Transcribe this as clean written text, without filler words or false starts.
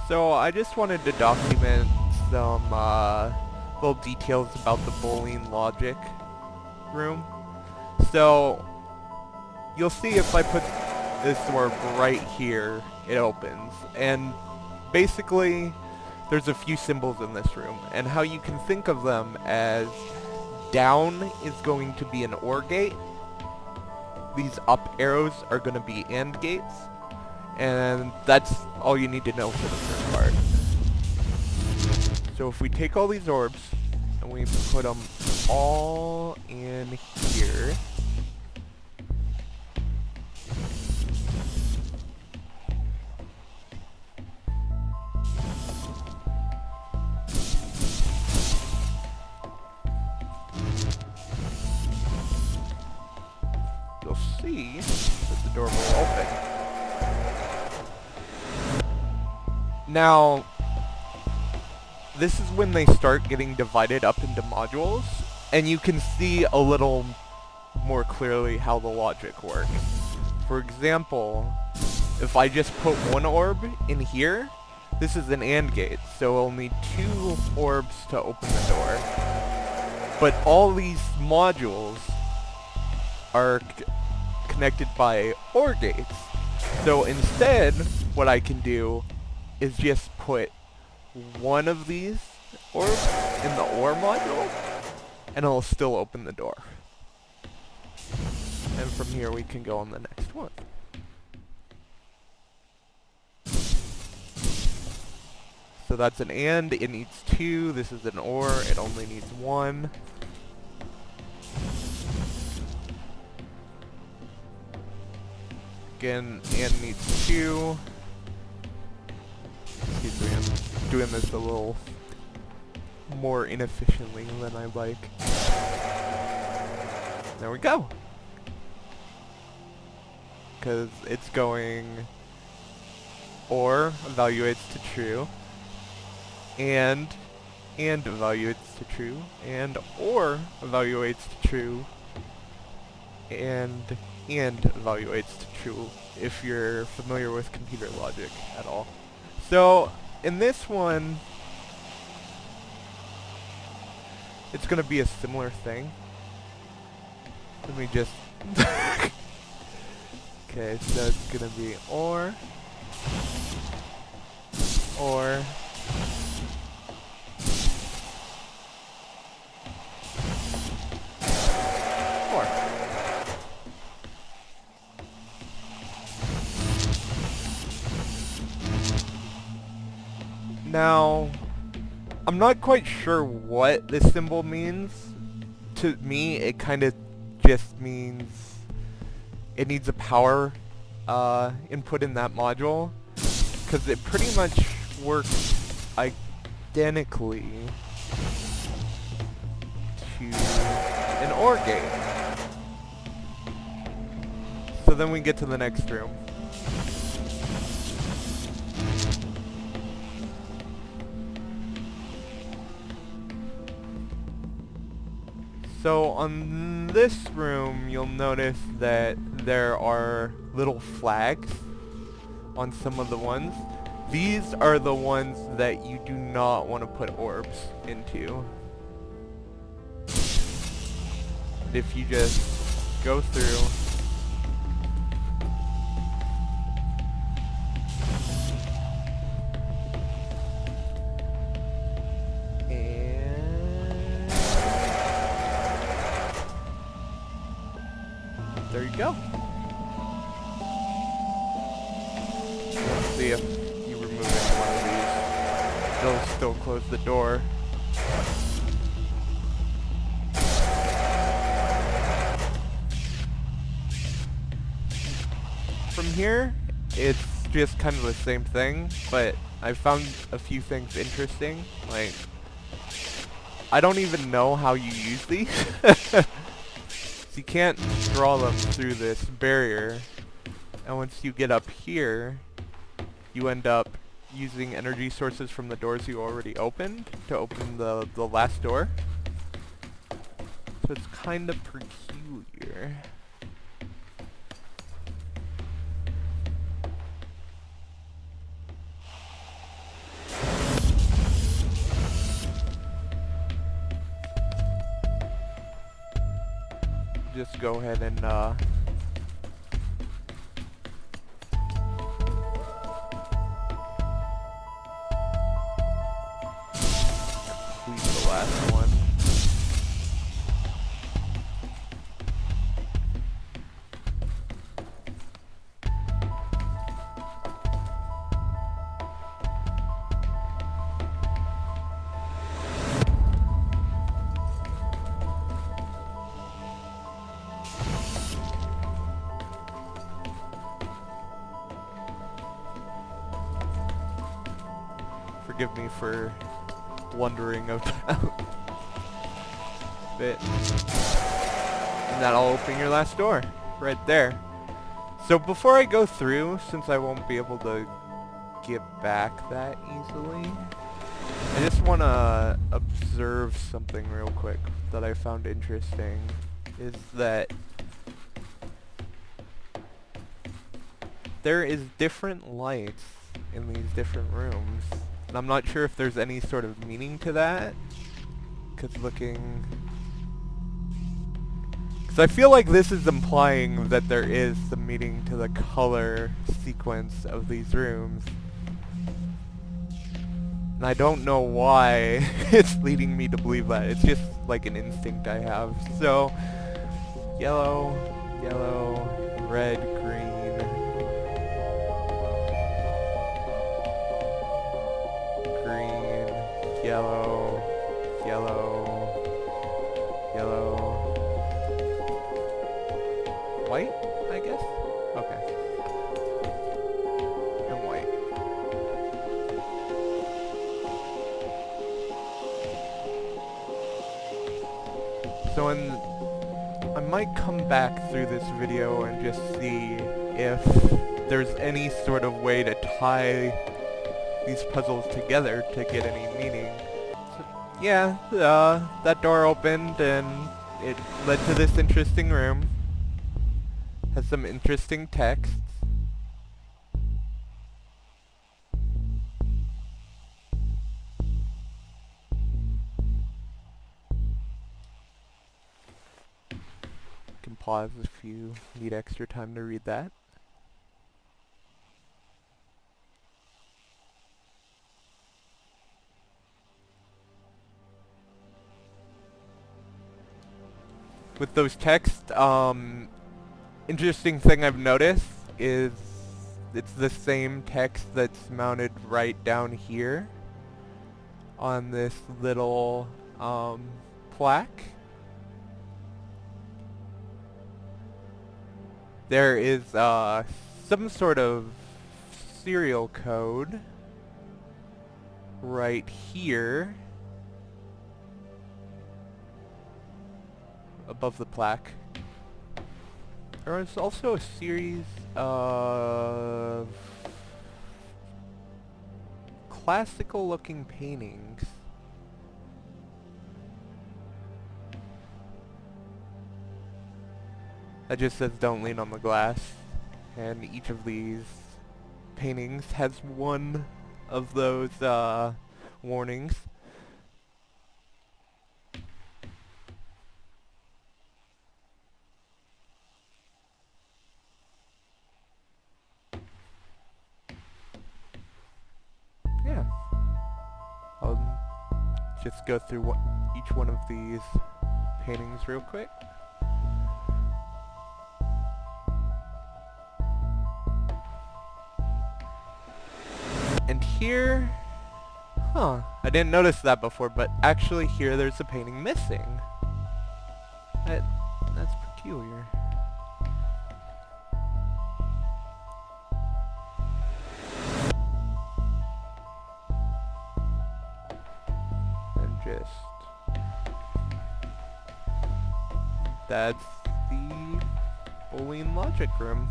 So I just wanted to document some little details about the Boolean logic room. So you'll see if I put this orb right here, it opens. And basically, there's a few symbols in this room, and how you can think of them as down is going to be an OR gate, these up arrows are going to be AND gates, and that's all you need to know for the first part. So if we take all these orbs and we put them all in here, you'll see that the door will open. Now, this is when they start getting divided up into modules, and you can see a little more clearly how the logic works. For example, if I just put one orb in here, this is an AND gate, so I'll need 2 orbs to open the door. But all these modules are connected by OR gates. So instead, what I can do is just put one of these orbs in the OR module, and it'll still open the door. And from here we can go on the next one. So that's an AND, it needs 2, this is an OR, it only needs 1. Again, AND needs 2. Excuse me, I'm doing this a little more inefficiently than I like. There we go. Because it's going OR evaluates to true, and evaluates to true, and OR evaluates to true, and evaluates to true, if you're familiar with computer logic at all. So, in this one, it's going to be a similar thing. Let me just... Okay, so it's going to be OR, OR, OR. Now, I'm not quite sure what this symbol means. To me, it kind of just means it needs a power input in that module, because it pretty much works identically to an OR gate. So then we get to the next room. So on this room, you'll notice that there are little flags on some of the ones. These are the ones that you do not want to put orbs into. And if you just go through, there you go. Let's see if you remove any one of these. They'll still close the door. From here, it's just kind of the same thing, but I found a few things interesting. Like, I don't even know how you use these. You can't draw them through this barrier, and once you get up here, you end up using energy sources from the doors you already opened to open the last door. So it's kind of peculiar. just go ahead and complete the last one. Forgive me for wondering about it. And that'll open your last door, right there. So before I go through, since I won't be able to get back that easily, I just want to observe something real quick that I found interesting, is that there is different lights in these different rooms. And I'm not sure if there's any sort of meaning to that, because I feel like this is implying that there is some meaning to the color sequence of these rooms. And I don't know why it's leading me to believe that. It's just like an instinct I have. So, yellow, yellow, red, green. Yellow, yellow, yellow, white, I guess? Okay. And white. So I might come back through this video and just see if there's any sort of way to tie these puzzles together to get any meaning. So, yeah, that door opened and it led to this interesting room. Has some interesting texts. You can pause if you need extra time to read that. With those texts, interesting thing I've noticed is it's the same text that's mounted right down here on this little plaque. There is some sort of serial code right here above the plaque. There is also a series of classical looking paintings. That just says don't lean on the glass, and each of these paintings has one of those warnings. Yeah, I'll just go through each one of these paintings real quick. And here, I didn't notice that before, but actually here there's a painting missing. That's peculiar. And that's the Boolean logic room.